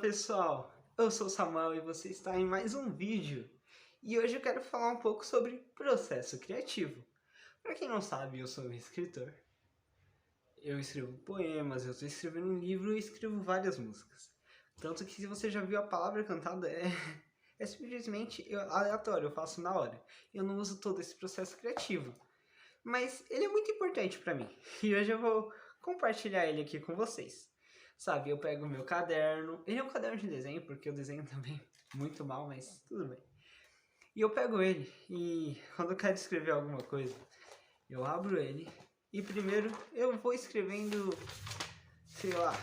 pessoal, eu sou o Samuel e você está em mais um vídeo. E hoje eu quero falar um pouco sobre processo criativo. Para quem não sabe, eu sou um escritor. Eu escrevo poemas, eu estou escrevendo um livro e escrevo várias músicas. Tanto que se você já viu a palavra cantada, é simplesmente aleatório, eu faço na hora. Eu não uso todo esse processo criativo. Mas ele é muito importante para mim. E hoje eu vou compartilhar ele aqui com vocês. Sabe, eu pego o meu caderno. Ele é um caderno de desenho, porque eu desenho também muito mal, mas tudo bem. E eu pego ele e quando eu quero escrever alguma coisa, eu abro ele e primeiro eu vou escrevendo, sei lá,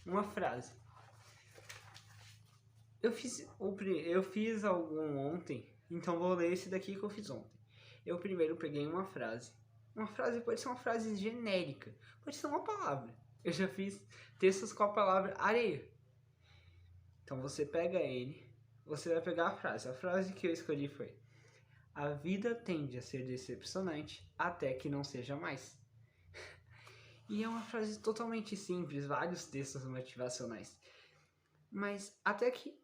uma frase. Eu fiz algum ontem, então vou ler esse daqui que eu fiz ontem. Eu primeiro peguei uma frase. Uma frase pode ser uma frase genérica, pode ser uma palavra. Eu já fiz textos com a palavra areia. Então você pega ele, você vai pegar a frase. A frase que eu escolhi foi: a vida tende a ser decepcionante até que não seja mais. E é uma frase totalmente simples, vários textos motivacionais. Mas até que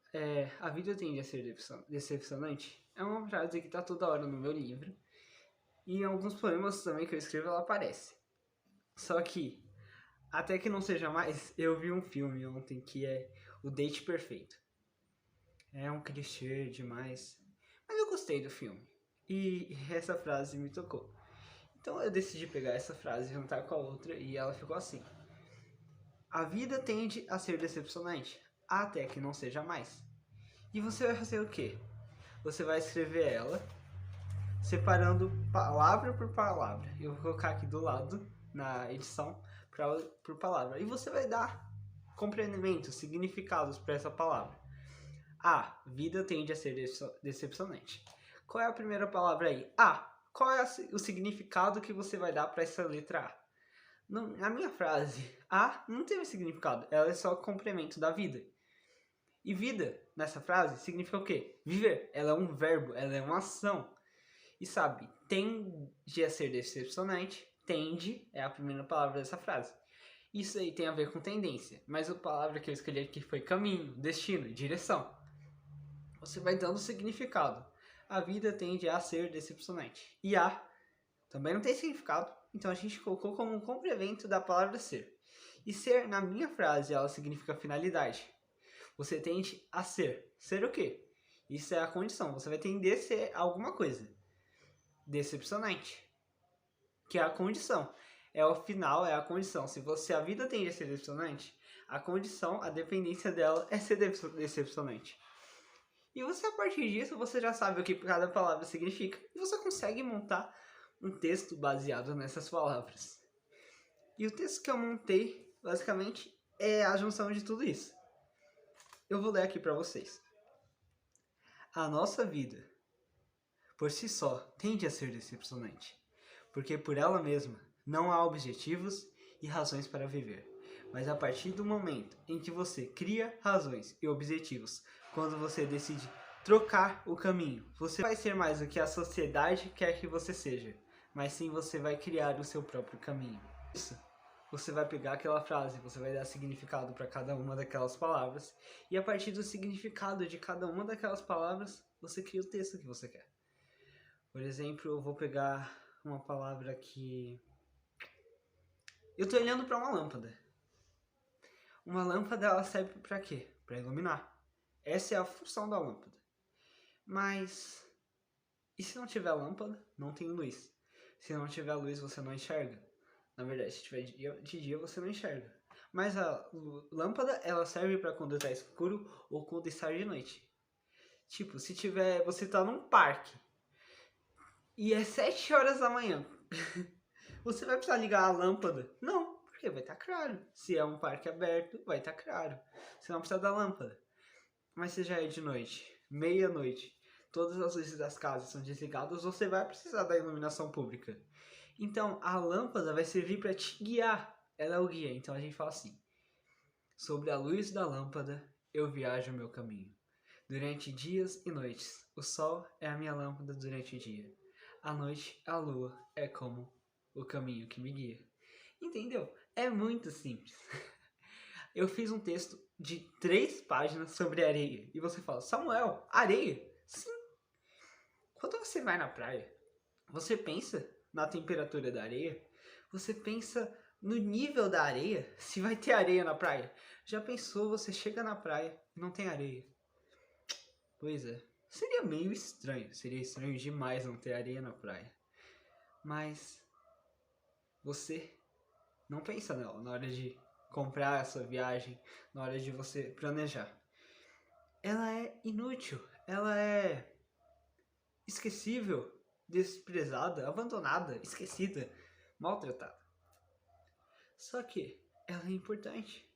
a vida tende a ser decepcionante é uma frase que está toda hora no meu livro. E em alguns poemas também que eu escrevo ela aparece. Só que, até que não seja mais, eu vi um filme ontem que é O Date Perfeito. É um clichê demais, mas eu gostei do filme. E essa frase me tocou. Então eu decidi pegar essa frase e juntar com a outra e ela ficou assim: a vida tende a ser decepcionante, até que não seja mais. E você vai fazer o quê? Você vai escrever ela separando palavra por palavra. Eu vou colocar aqui do lado na edição por palavra. E você vai dar complementos, significados para essa palavra. A vida tende a ser decepcionante. Qual é a primeira palavra aí? A. Qual é o significado que você vai dar para essa letra A? Na minha frase, A não teve significado. Ela é só complemento da vida. E vida, nessa frase, significa o quê? Viver. Ela é um verbo, ela é uma ação. E sabe, tende a ser decepcionante. Tende é a primeira palavra dessa frase. Isso aí tem a ver com tendência. Mas a palavra que eu escolhi aqui foi caminho, destino, direção. Você vai dando significado. A vida tende a ser decepcionante. E a também não tem significado. Então a gente colocou como um complemento da palavra ser. E ser, na minha frase, ela significa finalidade. Você tende a ser. Ser o quê? Isso é a condição. Você vai tender a ser alguma coisa. Decepcionante. Que é a condição. É o final, é a condição. Se a vida tende a ser decepcionante, a condição, a dependência dela é ser decepcionante. E você, a partir disso, você já sabe o que cada palavra significa. E você consegue montar um texto baseado nessas palavras. E o texto que eu montei, basicamente, é a junção de tudo isso. Eu vou ler aqui para vocês. A nossa vida, por si só, tende a ser decepcionante, porque por ela mesma não há objetivos e razões para viver. Mas a partir do momento em que você cria razões e objetivos, quando você decide trocar o caminho, você vai ser mais do que a sociedade quer que você seja, mas sim você vai criar o seu próprio caminho. Isso. Você vai pegar aquela frase, você vai dar significado para cada uma daquelas palavras, e a partir do significado de cada uma daquelas palavras, você cria o texto que você quer. Por exemplo, eu vou pegar uma palavra que... eu tô olhando para uma lâmpada. Uma lâmpada, ela serve para quê? Para iluminar. Essa é a função da lâmpada. Mas... e se não tiver lâmpada, não tem luz. Se não tiver luz, você não enxerga. Na verdade, se tiver de dia, você não enxerga. Mas a lâmpada, ela serve para quando está escuro ou quando está de noite. Tipo, se tiver... você tá num parque e é 7 horas da manhã. Você vai precisar ligar a lâmpada? Não, porque vai estar claro. Se é um parque aberto, vai estar claro. Você não precisa da lâmpada. Mas se já é de noite, meia-noite, todas as luzes das casas são desligadas, você vai precisar da iluminação pública. Então, a lâmpada vai servir para te guiar. Ela é o guia. Então a gente fala assim: sobre a luz da lâmpada, eu viajo o meu caminho. Durante dias e noites, o sol é a minha lâmpada durante o dia. À noite, a lua é como o caminho que me guia. Entendeu? É muito simples. Eu fiz um texto de 3 páginas sobre areia. E você fala, Samuel, areia? Sim. Quando você vai na praia, você pensa na temperatura da areia? Você pensa no nível da areia? Se vai ter areia na praia? Já pensou, você chega na praia e não tem areia? Pois é. Seria meio estranho. Seria estranho demais não ter areia na praia. Mas você não pensa nela na hora de comprar a sua viagem, na hora de você planejar. Ela é inútil, ela é esquecível, desprezada, abandonada, esquecida, maltratada. Só que ela é importante.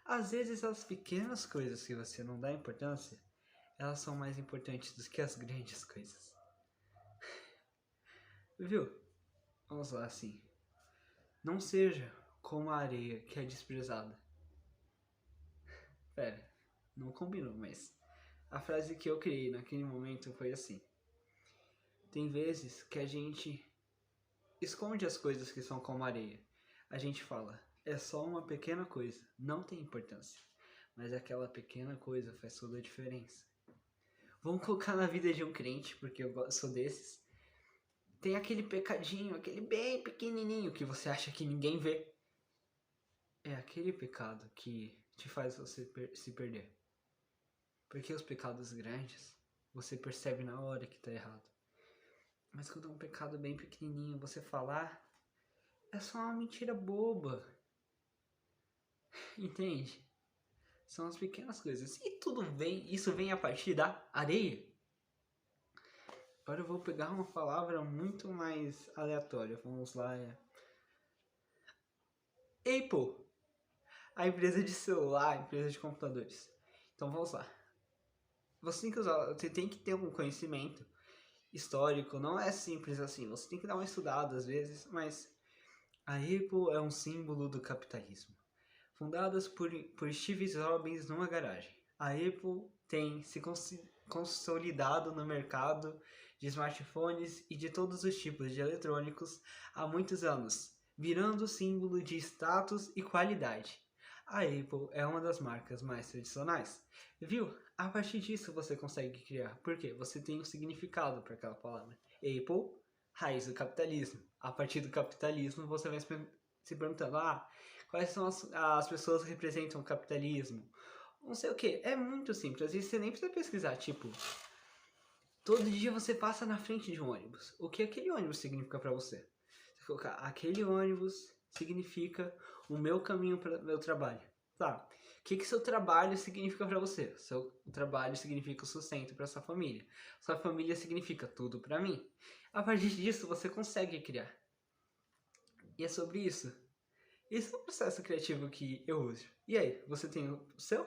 Às vezes as pequenas coisas que você não dá importância, elas são mais importantes do que as grandes coisas. Viu? Vamos lá assim. Não seja como a areia que é desprezada. Pera, não combinou, mas a frase que eu criei naquele momento foi assim. Tem vezes que a gente esconde as coisas que são como areia. A gente fala, é só uma pequena coisa, não tem importância. Mas aquela pequena coisa faz toda a diferença. Vamos colocar na vida de um crente, porque eu sou desses. Tem aquele pecadinho, aquele bem pequenininho que você acha que ninguém vê. É aquele pecado que te faz você se perder. Porque os pecados grandes, você percebe na hora que tá errado. Mas quando é um pecado bem pequenininho, você falar, é só uma mentira boba. Entende? São as pequenas coisas. E tudo vem, isso vem a partir da areia. Agora eu vou pegar uma palavra muito mais aleatória. Vamos lá. Apple. A empresa de celular, a empresa de computadores. Então vamos lá. Você tem que ter um conhecimento histórico. Não é simples assim. Você tem que dar uma estudada às vezes. Mas a Apple é um símbolo do capitalismo. Fundadas por Steve Jobs numa garagem. A Apple tem se consolidado no mercado de smartphones e de todos os tipos de eletrônicos há muitos anos, virando símbolo de status e qualidade. A Apple é uma das marcas mais tradicionais. Viu? A partir disso você consegue criar. Por quê? Você tem um significado para aquela palavra. Apple, raiz do capitalismo. A partir do capitalismo você vai se perguntando, quais são as pessoas que representam o capitalismo? Não sei o que. É muito simples. Às vezes você nem precisa pesquisar. Tipo, todo dia você passa na frente de um ônibus. O que aquele ônibus significa para você? Você colocar, aquele ônibus significa o meu caminho para o meu trabalho. Tá. O que seu trabalho significa para você? Seu trabalho significa o sustento para sua família. Sua família significa tudo para mim. A partir disso você consegue criar. E é sobre isso. Esse é o processo criativo que eu uso. E aí, você tem o seu?